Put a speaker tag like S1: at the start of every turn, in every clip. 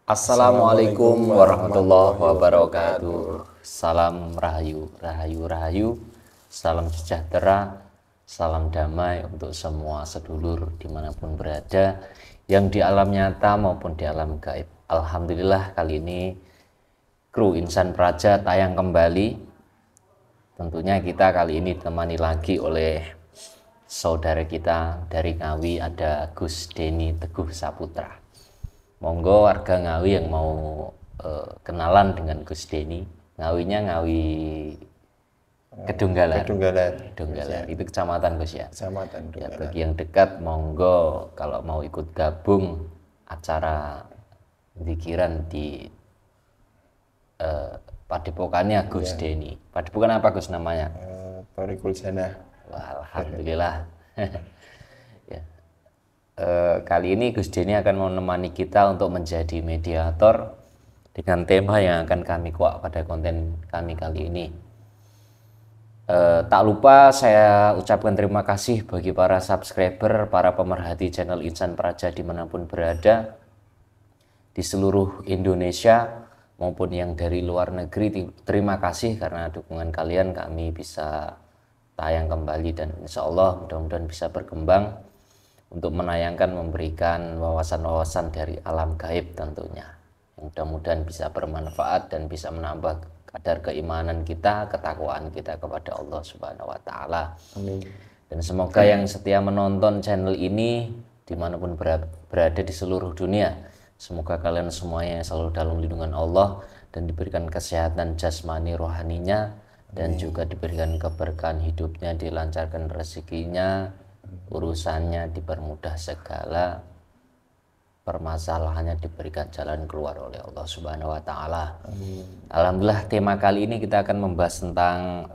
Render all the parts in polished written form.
S1: Assalamualaikum warahmatullahi wabarakatuh. Salam rahayu, rahayu, rahayu. Salam sejahtera, salam damai untuk semua sedulur dimanapun berada, yang di alam nyata maupun di alam gaib. Alhamdulillah kali ini kru Insan Praja tayang kembali. Tentunya kita kali ini ditemani lagi oleh saudara kita dari Ngawi, ada Gus Deni Teguh Saputra. Monggo warga Ngawi yang mau kenalan dengan Gus Deni. Ngawinya Ngawi Kedunggalan. Kedunggalan. Itu kecamatan Gus ya.
S2: Kecamatan
S1: Ya, bagi yang dekat monggo kalau mau ikut gabung acara zikiran di padepokannya Gus Deni. Padepokan apa Gus namanya?
S2: Thoriqul Jannah.
S1: Wah, alhamdulillah. Ya. Kali ini Gus Deni akan menemani kita untuk menjadi mediator dengan tema yang akan kami kuak pada konten kami kali ini. Tak lupa saya ucapkan terima kasih bagi para subscriber, para pemerhati channel Insan Praja dimanapun berada di seluruh Indonesia maupun yang dari luar negeri. Terima kasih karena dukungan kalian kami bisa tayang kembali, dan insya Allah mudah-mudahan bisa berkembang untuk menayangkan, memberikan wawasan-wawasan dari alam gaib tentunya, yang mudah-mudahan bisa bermanfaat dan bisa menambah kadar keimanan kita, ketakwaan kita kepada Allah Subhanahu wa Ta'ala.
S2: Amin.
S1: Dan semoga yang setia menonton channel ini dimanapun berada di seluruh dunia, semoga kalian semuanya selalu dalam lindungan Allah dan diberikan kesehatan jasmani rohaninya, dan juga diberikan keberkahan hidupnya, dilancarkan rezekinya, urusannya dipermudah, segala permasalahannya diberikan jalan keluar oleh Allah Subhanahu wa Ta'ala. Alhamdulillah, tema kali ini kita akan membahas tentang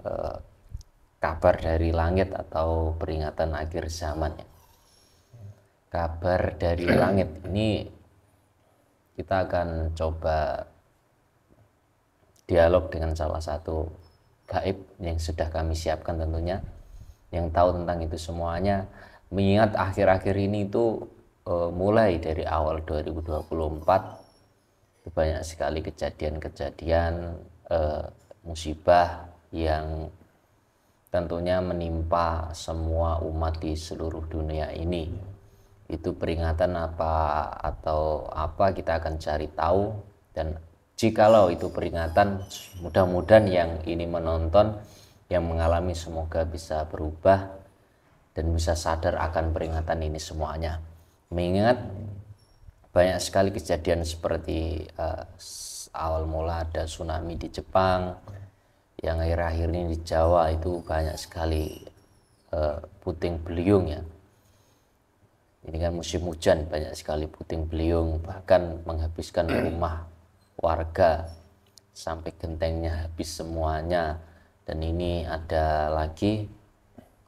S1: kabar dari langit atau peringatan akhir zaman ya. Kabar dari langit ini kita akan coba dialog dengan salah satu gaib yang sudah kami siapkan tentunya, yang tahu tentang itu semuanya. Mengingat akhir-akhir ini itu mulai dari awal 2024 itu banyak sekali kejadian-kejadian musibah yang tentunya menimpa semua umat di seluruh dunia ini. Itu peringatan apa atau apa, kita akan cari tahu, dan jikalau itu peringatan, mudah-mudahan yang ini menonton, yang mengalami, semoga bisa berubah dan bisa sadar akan peringatan ini semuanya. Mengingat banyak sekali kejadian seperti awal mula ada tsunami di Jepang, yang akhir-akhir ini di Jawa itu banyak sekali puting beliung ya. Ini kan musim hujan, banyak sekali puting beliung, bahkan menghabiskan rumah warga sampai gentengnya habis semuanya. Dan ini ada lagi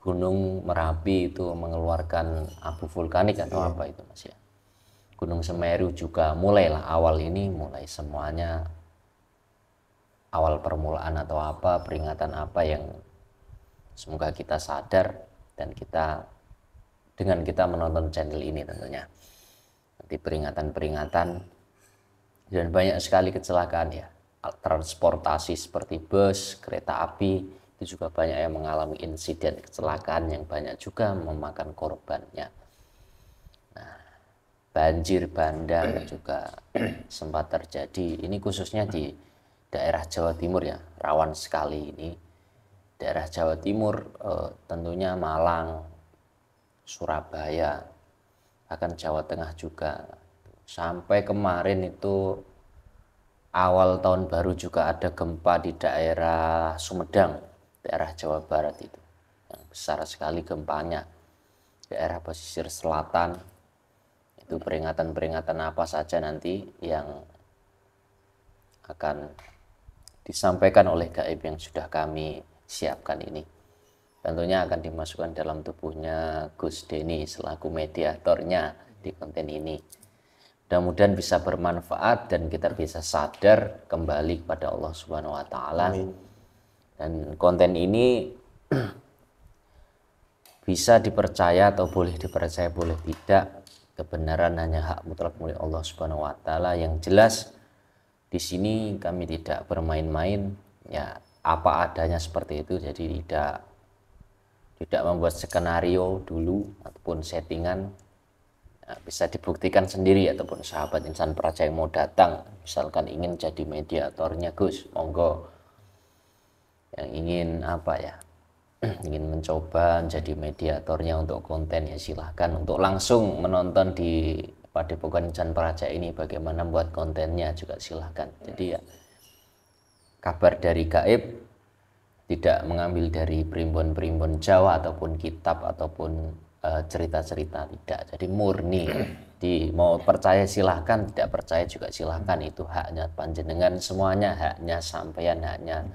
S1: Gunung Merapi itu mengeluarkan abu vulkanik atau apa itu Mas ya. Gunung Semeru juga mulailah awal ini, mulai semuanya awal permulaan atau apa, peringatan apa yang semoga kita sadar, dan kita dengan kita menonton channel ini tentunya nanti peringatan-peringatan. Dan banyak sekali kecelakaan ya, transportasi seperti bus, kereta api itu juga banyak yang mengalami insiden kecelakaan yang banyak juga memakan korbannya. Nah, banjir bandang juga sempat terjadi. Ini khususnya di daerah Jawa Timur ya, rawan sekali ini. Daerah Jawa Timur tentunya Malang, Surabaya, bahkan Jawa Tengah juga. Sampai kemarin itu awal tahun baru juga ada gempa di daerah Sumedang, daerah Jawa Barat itu, yang besar sekali gempanya. Daerah pesisir selatan itu peringatan-peringatan apa saja nanti yang akan disampaikan oleh gaib yang sudah kami siapkan ini. Tentunya akan dimasukkan dalam tubuhnya Gus Deni selaku mediatornya di konten ini. Mudah-mudahan bisa bermanfaat dan kita bisa sadar kembali kepada Allah Subhanahu wa Ta'ala. Dan konten ini bisa dipercaya atau boleh dipercaya, boleh tidak, kebenaran hanya hak mutlak milik Allah Subhanahu wa taala. Yang jelas di sini kami tidak bermain-main, ya apa adanya seperti itu. Jadi tidak membuat skenario dulu ataupun settingan. Nah, bisa dibuktikan sendiri ataupun sahabat insan peraja yang mau datang misalkan ingin jadi mediatornya Gus, monggo. Yang ingin apa ya, ingin mencoba jadi mediatornya untuk konten, ya silahkan. Untuk langsung menonton di Padepokan Insan Peraja ini bagaimana buat kontennya juga silahkan. Jadi ya, kabar dari gaib tidak mengambil dari primbon-primbon Jawa ataupun kitab ataupun cerita-cerita, tidak. Jadi murni mau percaya silahkan, tidak percaya juga silahkan, itu haknya panjenengan semuanya, haknya sampeyan, haknya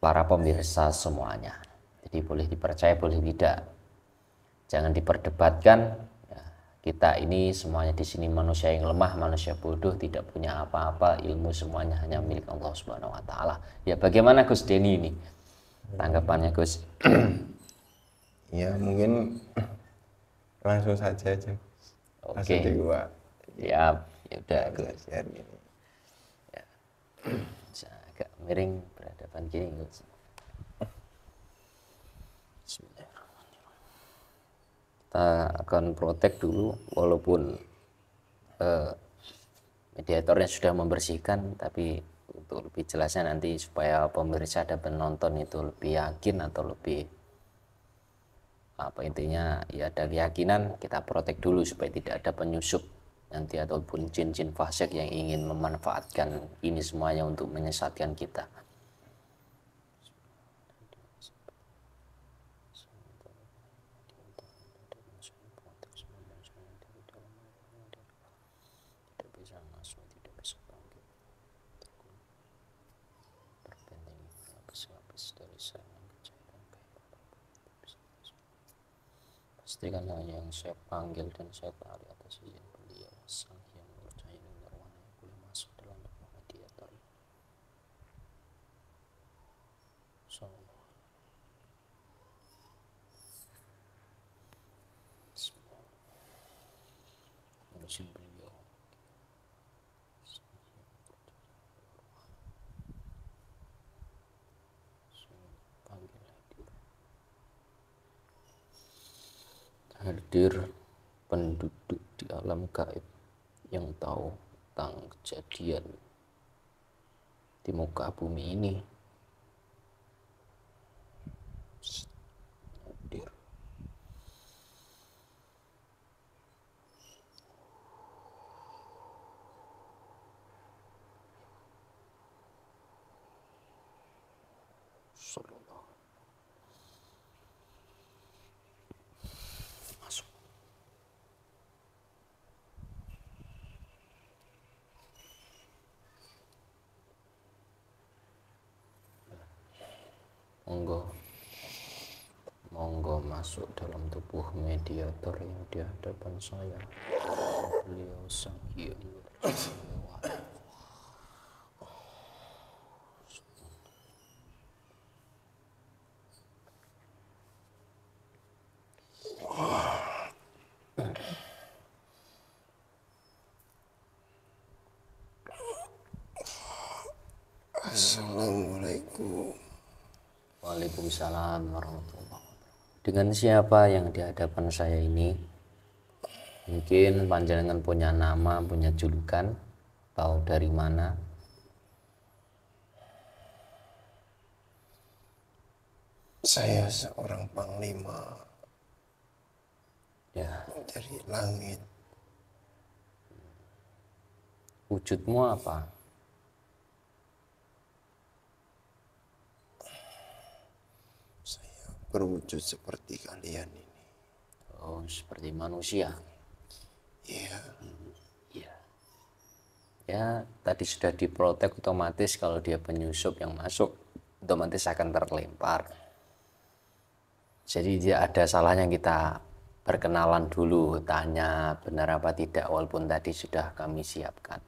S1: para pemirsa semuanya. Jadi boleh dipercaya, boleh tidak, jangan diperdebatkan. Ya, kita ini semuanya di sini manusia yang lemah, manusia bodoh, tidak punya apa-apa, ilmu semuanya hanya milik Allah Subhanahu wa taala. Ya bagaimana Gus Denny ini tanggapannya Gus?
S2: Ya mungkin langsung saja aja. Langsung di gua.
S1: Ya, ya udah Gus.
S2: Share gini.
S1: Ya. Bisa agak miring berhadapan gini Gus. Bismillahirrahmanirrahim. Kita akan protek dulu, walaupun mediatornya sudah membersihkan, tapi untuk lebih jelasnya nanti supaya pemirsa dan penonton itu lebih yakin atau lebih apa intinya ya ada keyakinan, kita protek dulu supaya tidak ada penyusup nanti ataupun jin-jin fasik yang ingin memanfaatkan ini semuanya untuk menyesatkan kita. Pastikan hanya yang saya panggil dan saya tarik atas izin beliau, sang yang percaya nirwana yang boleh masuk dalam rumah mediator. Izin beliau. Hadir penduduk di alam gaib yang tahu tentang kejadian di muka bumi ini. Hadir. Masuk. Monggo masuk dalam tubuh mediator yang di hadapan saya. Beliau sang hyang berjiwa.
S2: Assalamualaikum.
S1: Waalaikumsalam warahmatullahi wabarakatuh. Dengan siapa yang di hadapan saya ini? Mungkin panjenengan punya nama, punya julukan, tahu dari mana?
S2: Saya seorang panglima
S1: Ya,
S2: dari langit.
S1: wujudmu apa?
S2: Saya berwujud seperti kalian ini.
S1: Oh, seperti manusia.
S2: Iya.
S1: Iya. Ya, tadi sudah diprotek, otomatis kalau dia penyusup yang masuk, otomatis akan terlempar. Jadi tidak ada salahnya kita perkenalan dulu, tanya benar apa tidak, walaupun tadi sudah kami siapkan.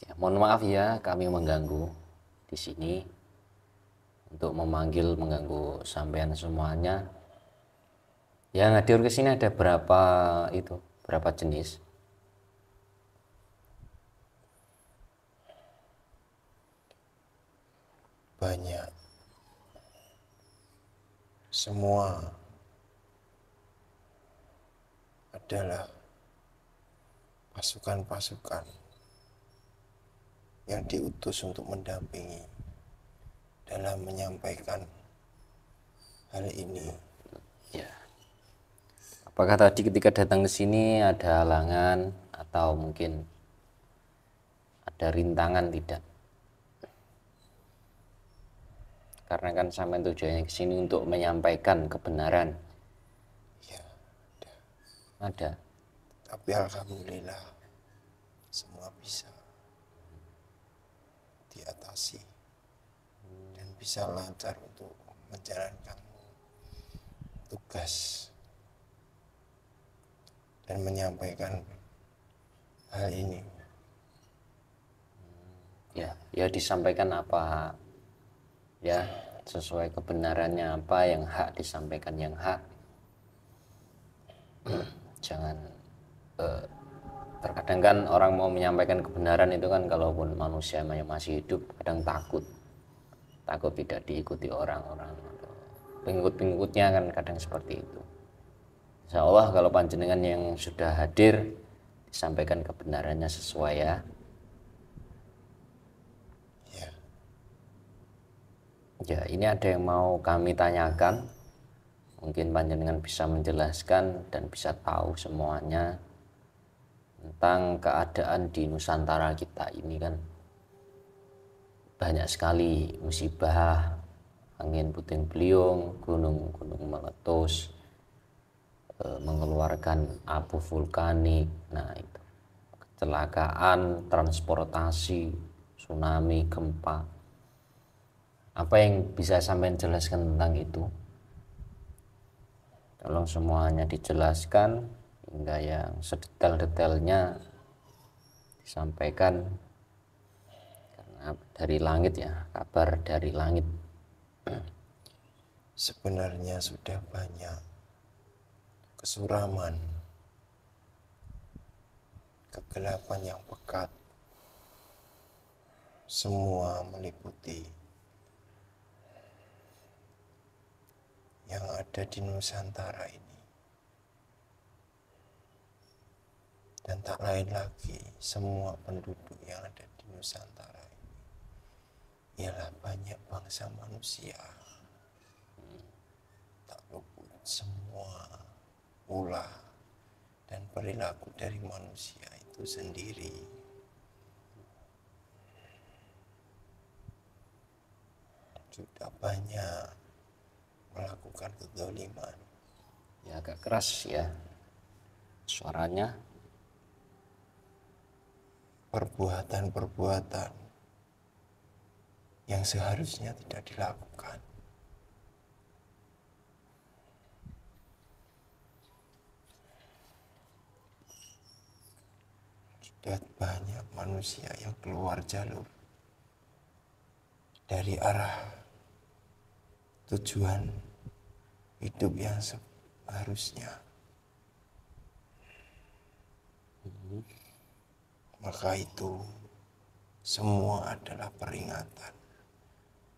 S1: Ya, mohon maaf ya, kami mengganggu di sini untuk mengganggu sampean semuanya. Yang hadir ke sini ada berapa jenis?
S2: Banyak. Semua adalah pasukan-pasukan yang diutus untuk mendampingi dalam menyampaikan hal ini.
S1: Ya. Apakah tadi ketika datang ke sini ada halangan atau mungkin ada rintangan? Tidak. Karena kan sampai tujuannya ke sini untuk menyampaikan kebenaran.
S2: Ya,
S1: Ada.
S2: tapi alhamdulillah semua bisa diatasi dan bisa lancar untuk menjalankan tugas dan menyampaikan hal ini.
S1: Ya disampaikan apa ya, sesuai kebenarannya, apa yang hak disampaikan yang hak. Jangan terkadang kan orang mau menyampaikan kebenaran itu kan, kalaupun manusia yang masih hidup kadang takut tidak diikuti orang-orang atau pengikut-pengikutnya, kan kadang seperti itu. Insya Allah kalau panjenengan yang sudah hadir disampaikan kebenarannya sesuai ya. Ya, ini ada yang mau kami tanyakan. Mungkin panjenengan bisa menjelaskan dan bisa tahu semuanya tentang keadaan di Nusantara kita ini. Kan banyak sekali musibah, angin puting beliung, gunung-gunung meletus, mengeluarkan abu vulkanik. Nah itu, kecelakaan, transportasi, tsunami, gempa. Apa yang bisa sampai jelaskan tentang itu? Tolong semuanya dijelaskan hingga yang sedetail-detailnya disampaikan, karena dari langit ya, kabar dari langit.
S2: Sebenarnya sudah banyak kesuraman, kegelapan yang pekat, semua meliputi yang ada di Nusantara ini. Dan tak lain lagi, semua penduduk yang ada di Nusantara ini ialah banyak bangsa manusia. Tak luput semua ulah dan perilaku dari manusia itu sendiri. Sudah banyak melakukan kezaliman.
S1: Ya agak keras ya suaranya.
S2: Perbuatan-perbuatan yang seharusnya tidak dilakukan. Sudah banyak manusia yang keluar jalur dari arah tujuan hidup yang seharusnya. Maka itu semua adalah peringatan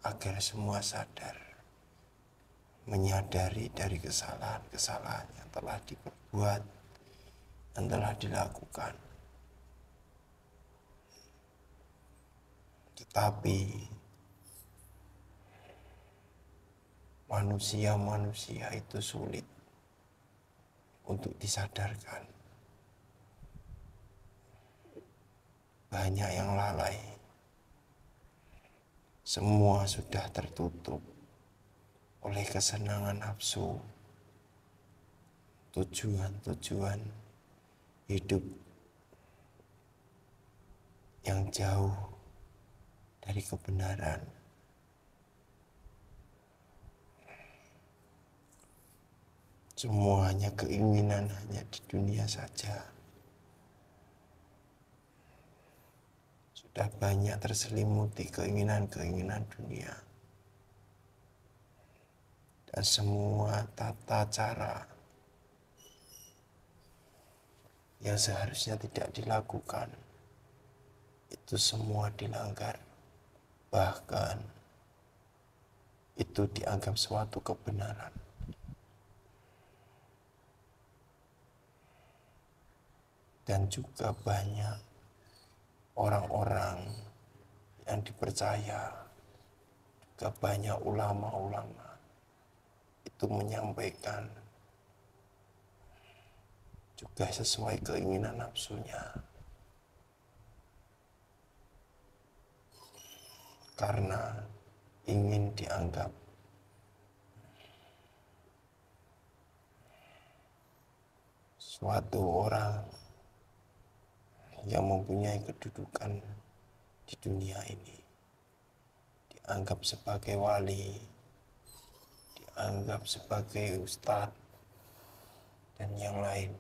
S2: agar semua sadar, menyadari dari kesalahan-kesalahan yang telah diperbuat dan telah dilakukan. Tetapi manusia-manusia itu sulit untuk disadarkan. Banyak yang lalai. Semua sudah tertutup oleh kesenangan nafsu, tujuan-tujuan hidup yang jauh dari kebenaran. Semuanya keinginan hanya di dunia saja. Sudah banyak terselimuti keinginan-keinginan dunia. Dan semua tata cara yang seharusnya tidak dilakukan, itu semua dilanggar. Bahkan itu dianggap suatu kebenaran. Dan juga banyak orang-orang yang dipercaya, juga banyak ulama-ulama itu menyampaikan juga sesuai keinginan nafsunya. Karena ingin dianggap suatu orang yang mempunyai kedudukan di dunia ini, dianggap sebagai wali, dianggap sebagai ustadz, dan yang lain.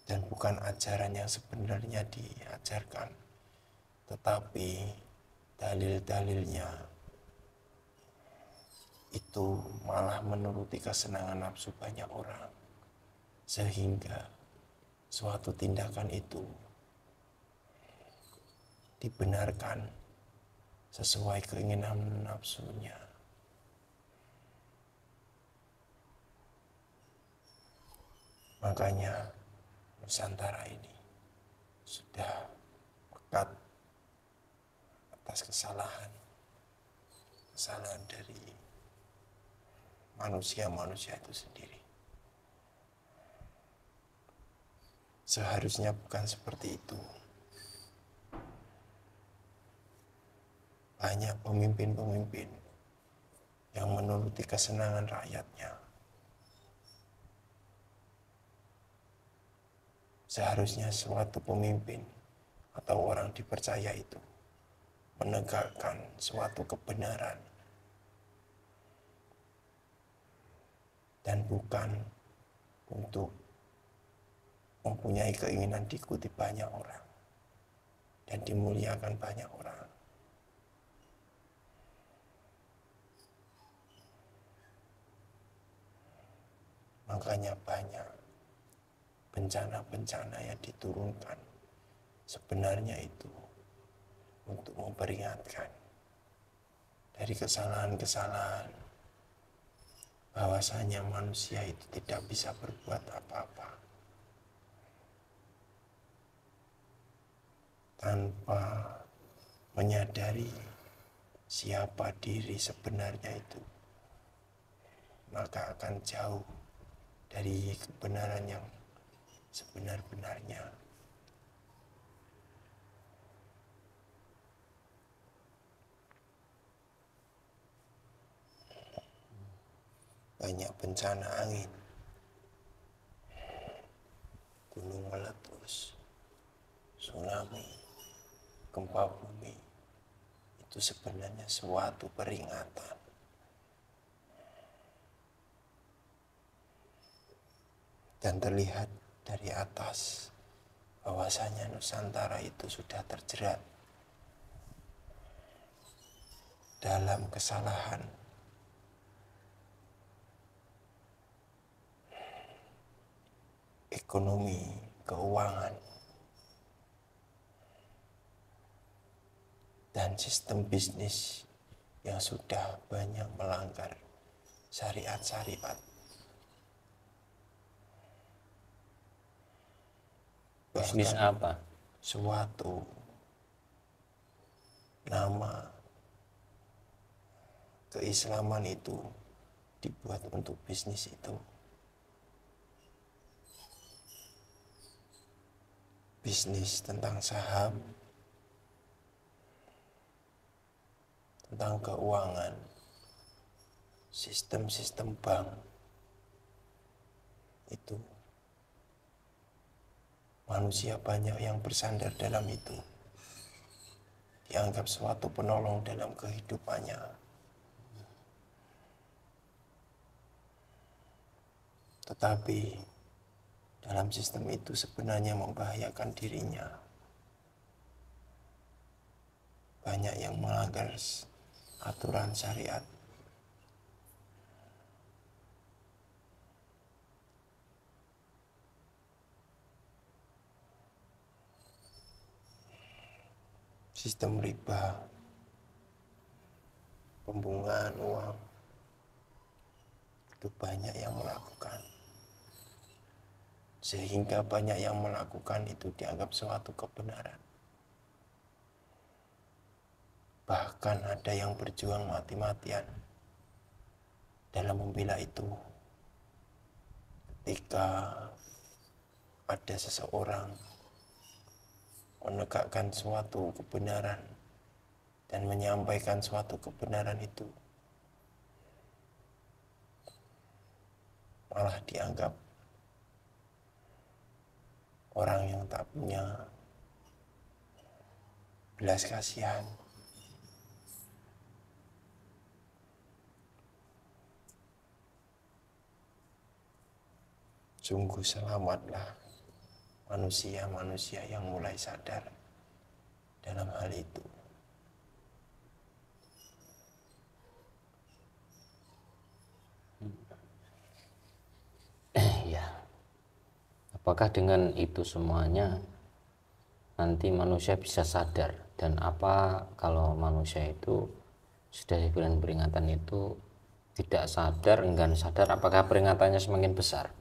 S2: Dan bukan ajaran yang sebenarnya diajarkan, tetapi dalil-dalilnya itu malah menuruti kesenangan nafsu banyak orang, sehingga suatu tindakan itu dibenarkan sesuai keinginan nafsunya. Makanya Nusantara ini sudah pekat atas kesalahan dari manusia-manusia itu sendiri. Seharusnya bukan seperti itu. Banyak pemimpin-pemimpin yang menuruti kesenangan rakyatnya. Seharusnya suatu pemimpin atau orang dipercaya itu menegakkan suatu kebenaran dan bukan untuk mempunyai keinginan diikuti banyak orang dan dimuliakan banyak orang. Makanya banyak bencana-bencana yang diturunkan sebenarnya itu untuk memperingatkan dari kesalahan-kesalahan, bahwasanya manusia itu tidak bisa berbuat apa-apa tanpa menyadari siapa diri sebenarnya itu, maka akan jauh dari kebenaran yang sebenar-benarnya. Banyak bencana angin, gunung meletus, tsunami, gempa bumi, itu sebenarnya suatu peringatan. Dan terlihat dari atas bahwasanya Nusantara itu sudah terjerat dalam kesalahan ekonomi, keuangan, dan sistem bisnis yang sudah banyak melanggar syariat-syariat.
S1: Bisnis apa?
S2: Suatu nama keislaman itu dibuat untuk bisnis itu. Bisnis tentang saham, tentang keuangan, sistem-sistem bank, itu manusia banyak yang bersandar dalam itu, dianggap suatu penolong dalam kehidupannya. Tetapi dalam sistem itu sebenarnya membahayakan dirinya. Banyak yang melanggar aturan syariat. sistem riba, pembungaan uang, itu banyak yang melakukan. Sehingga banyak yang melakukan itu dianggap suatu kebenaran. Bahkan ada yang berjuang mati-matian dalam membela itu. Ketika ada seseorang menegakkan suatu kebenaran dan menyampaikan suatu kebenaran itu, malah dianggap orang yang tak punya belas kasihan. Sungguh selamatlah manusia-manusia yang mulai sadar dalam hal itu.
S1: Ya, apakah dengan itu semuanya nanti manusia bisa sadar, dan apa kalau manusia itu sudah di bulan peringatan itu tidak sadar, enggan sadar, apakah peringatannya semakin besar?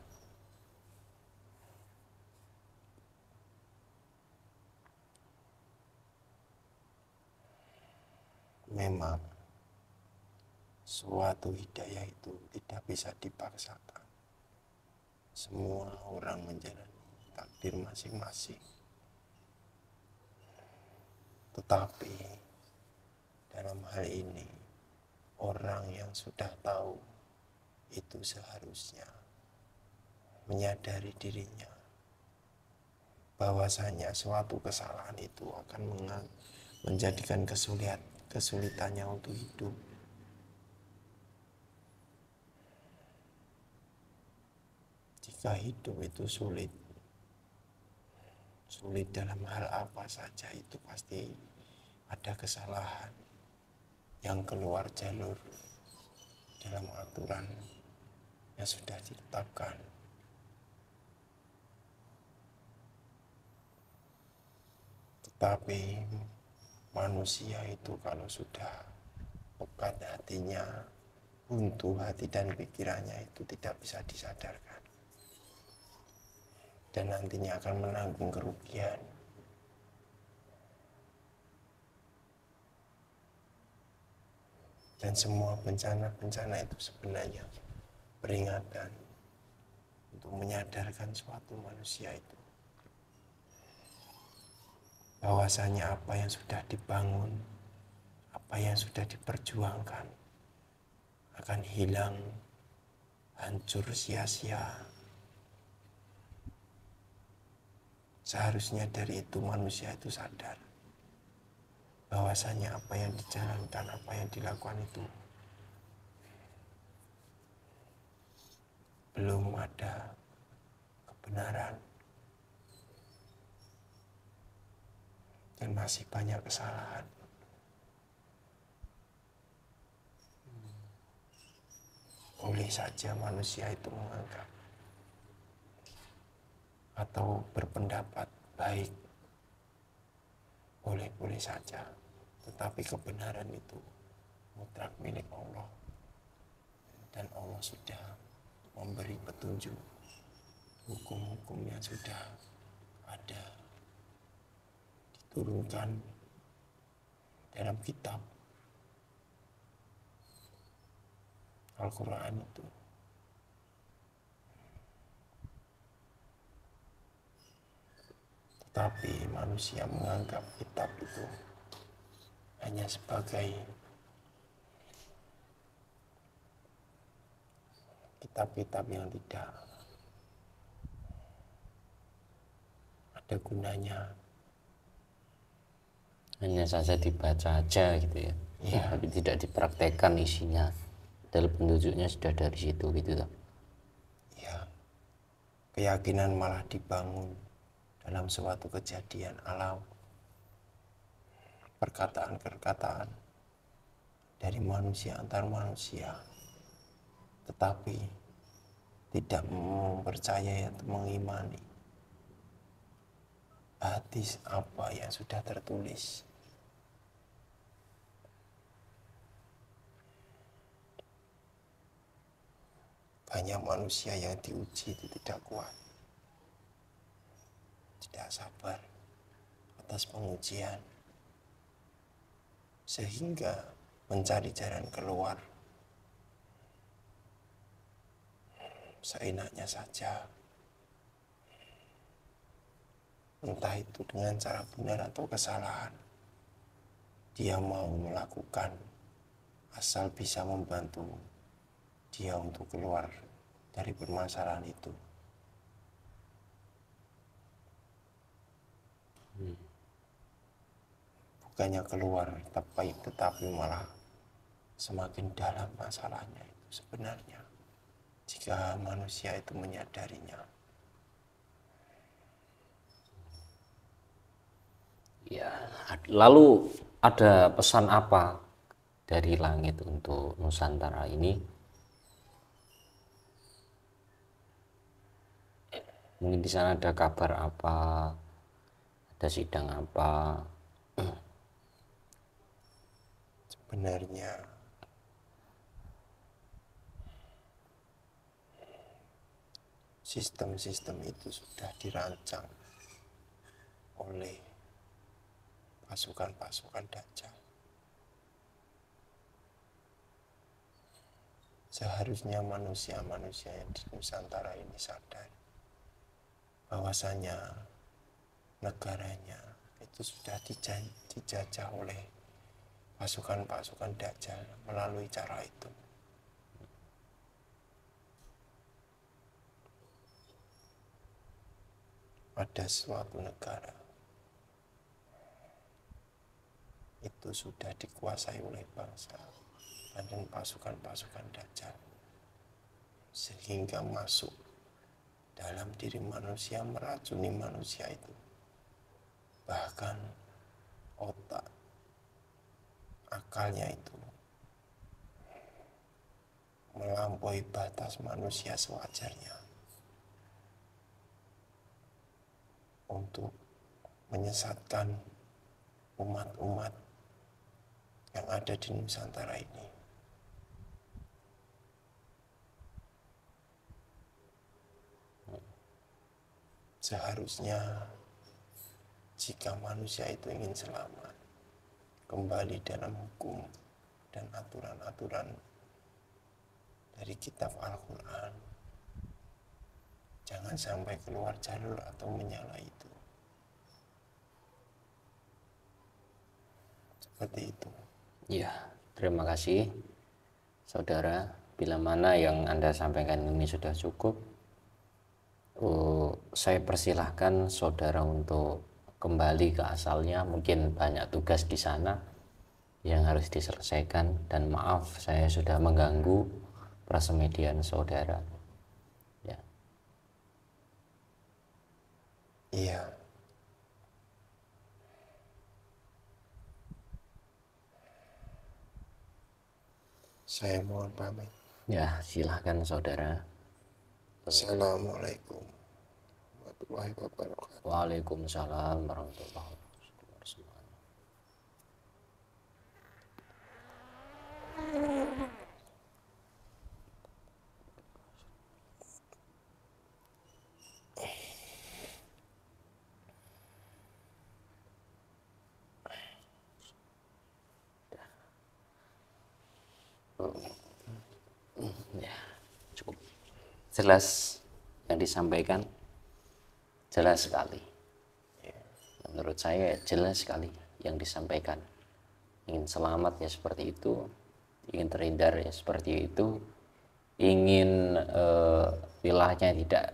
S2: Memang suatu hidayah itu tidak bisa dipaksakan. Semua orang menjalani takdir masing-masing. Tetapi dalam hal ini, orang yang sudah tahu itu seharusnya menyadari dirinya bahwasanya suatu kesalahan itu akan menjadikan kesulitannya untuk hidup. Jika hidup itu sulit dalam hal apa saja, itu pasti ada kesalahan yang keluar jalur dalam aturan yang sudah ditetapkan. Tetapi manusia itu kalau sudah pekat hatinya, buntu hati dan pikirannya, itu tidak bisa disadarkan. Dan nantinya akan menanggung kerugian. Dan semua bencana-bencana itu sebenarnya peringatan untuk menyadarkan suatu manusia itu bahwasanya apa yang sudah dibangun, apa yang sudah diperjuangkan akan hilang, hancur sia-sia. Seharusnya dari itu manusia itu sadar bahwasanya apa yang dijalankan, apa yang dilakukan itu belum ada kebenaran dan masih banyak kesalahan. Boleh saja manusia itu menganggap atau berpendapat baik, boleh-boleh saja, tetapi kebenaran itu mutlak milik Allah, dan Allah sudah memberi petunjuk hukum-hukum yang sudah ada diturunkan dalam kitab Al-Quran itu. Tapi manusia menganggap kitab itu hanya sebagai kitab-kitab yang tidak ada gunanya.
S1: Hanya saja dibaca aja gitu ya, tapi tidak dipraktekkan isinya. Dalam petunjuknya sudah dari situ gitu loh.
S2: Ya, keyakinan malah dibangun dalam suatu kejadian alam, perkataan-perkataan dari manusia antar manusia, tetapi tidak mempercayai atau mengimani hadis apa yang sudah tertulis banyak manusia yang diuji itu tidak kuat, tidak sabar atas pengujian, sehingga mencari jalan keluar seenaknya saja, entah itu dengan cara benar atau kesalahan. Dia mau melakukan asal bisa membantu dia untuk keluar dari permasalahan itu. Bukannya keluar, tetapi malah semakin dalam masalahnya itu sebenarnya, jika manusia itu menyadarinya.
S1: Ya, lalu ada pesan apa dari langit untuk Nusantara ini? Mungkin di sana ada kabar apa, ada sidang apa?
S2: Sebenarnya sistem-sistem itu sudah dirancang oleh pasukan-pasukan Dajjal. Seharusnya manusia-manusia yang di Nusantara ini sadar bahwasanya negaranya itu sudah dijajah oleh pasukan-pasukan Dajjal melalui cara itu. Ada suatu negara itu sudah dikuasai oleh bangsa dan pasukan-pasukan Dajjal, sehingga masuk dalam diri manusia, meracuni manusia itu. Bahkan otak, akalnya itu melampaui batas manusia sewajarnya untuk menyesatkan umat-umat yang ada di Nusantara ini. Seharusnya jika manusia itu ingin selamat, kembali dalam hukum dan aturan-aturan dari kitab Al-Quran, jangan sampai keluar jalur atau menyalahi itu. Seperti itu.
S1: Ya, terima kasih saudara. Bila mana yang Anda sampaikan ini sudah cukup, saya persilahkan saudara untuk kembali ke asalnya. Mungkin banyak tugas di sana yang harus diselesaikan, dan maaf saya sudah mengganggu prasemedian saudara. Ya.
S2: Iya. Saya mohon pamit.
S1: Ya, silahkan saudara.
S2: Assalamualaikum warahmatullahi wabarakatuh.
S1: Waalaikumsalam warahmatullahi wabarakatuh. Ya, cukup jelas yang disampaikan, jelas sekali. Menurut saya jelas sekali yang disampaikan. Ingin selamat ya seperti itu, ingin terhindar ya seperti itu, ingin wilayahnya tidak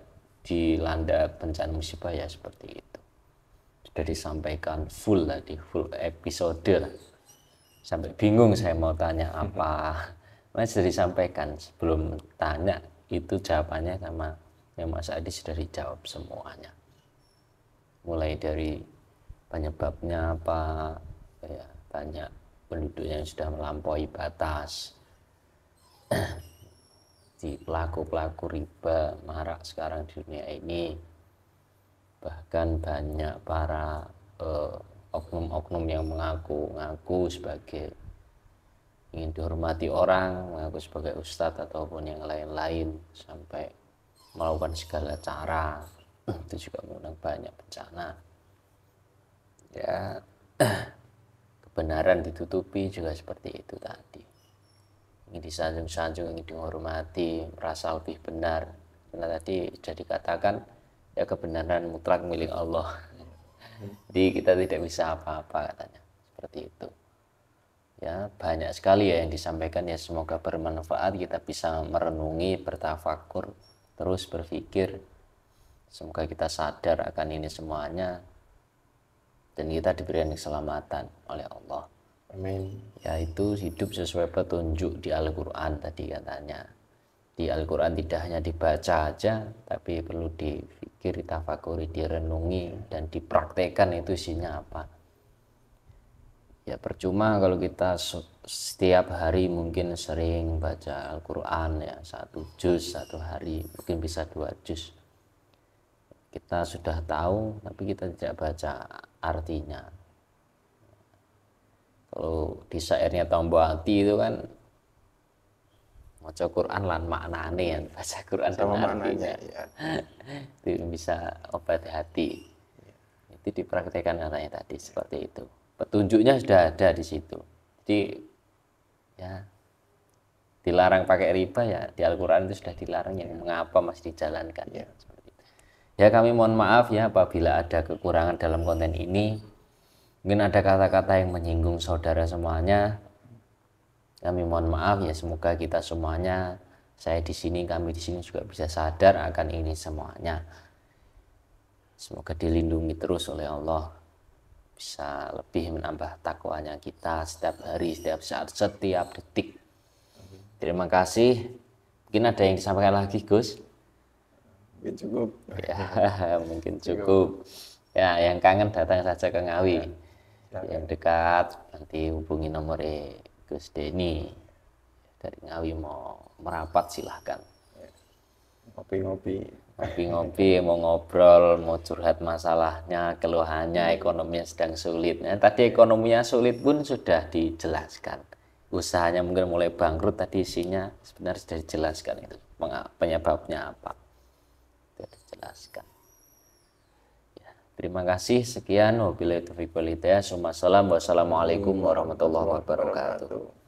S1: dilanda bencana musibah ya seperti itu. Sudah disampaikan full tadi, full episode lah. Sampai bingung saya mau tanya apa. Mas sudah disampaikan, sebelum tanya itu jawabannya sama yang Mas Adi sudah dijawab semuanya. Mulai dari penyebabnya apa, ya, banyak penduduk yang sudah melampaui batas, di pelaku-pelaku riba marak sekarang di dunia ini, bahkan banyak para oknum-oknum yang mengaku sebagai ingin dihormati orang, mengaku sebagai ustadz ataupun yang lain-lain, sampai melakukan segala cara, itu juga mengundang banyak bencana. Ya, kebenaran ditutupi juga seperti itu tadi. Ingin disanjung-sanjung, ingin dihormati, merasa lebih benar. Karena tadi sudah dikatakan, ya kebenaran mutlak milik Allah. Jadi kita tidak bisa apa-apa katanya. Seperti itu. Ya, banyak sekali ya yang disampaikan, ya semoga bermanfaat, kita bisa merenungi, bertafakur, terus berpikir. Semoga kita sadar akan ini semuanya dan kita diberikan keselamatan oleh Allah.
S2: Amin.
S1: Yaitu hidup sesuai petunjuk di Al-Quran tadi katanya. Di Al-Quran tidak hanya dibaca aja, tapi perlu dipikir, ditafakuri, direnungi, dan dipraktekkan itu isinya apa. Ya percuma kalau kita setiap hari mungkin sering baca Al-Quran, ya 1 juz 1 hari, mungkin bisa 2 juz. Kita sudah tahu tapi kita tidak baca artinya. Kalau di syairnya Tombo Hati itu kan maca Quran lan maknane, ya baca Quran
S2: Sama
S1: dan
S2: maknanya
S1: artinya.
S2: ya.
S1: Itu bisa obat hati. Itu dipraktekkan katanya tadi seperti itu. Petunjuknya sudah ada di situ. Jadi ya dilarang pakai riba, ya di Al-Quran itu sudah dilarang, yang mengapa masih dijalankan.
S2: Ya.
S1: Ya kami mohon maaf ya apabila ada kekurangan dalam konten ini. Mungkin ada kata-kata yang menyinggung saudara semuanya. Kami mohon maaf ya, semoga kita semuanya, saya di sini, kami di sini juga bisa sadar akan ini semuanya. Semoga dilindungi terus oleh Allah. Bisa lebih menambah takwanya kita setiap hari, setiap saat, setiap detik. Terima kasih. Mungkin ada yang disampaikan lagi, Gus?
S2: Mungkin cukup.
S1: Ya, mungkin cukup. Ya, yang kangen datang saja ke Ngawi. Yang dekat nanti hubungi nomor Gus Denny. Dari Ngawi mau merapat silahkan.
S2: Ngopi-ngopi.
S1: Ngopi-ngopi, mau ngobrol, mau curhat masalahnya, keluhannya, ekonominya sedang sulit. Nah, tadi ekonominya sulit pun sudah dijelaskan. Usahanya mungkin mulai bangkrut, tadi isinya sebenarnya sudah dijelaskan itu. Penyebabnya apa? Sudah dijelaskan. Ya, terima kasih, sekian. Wabillahi taufiq wal hidayah. Wassalamualaikum warahmatullahi wabarakatuh.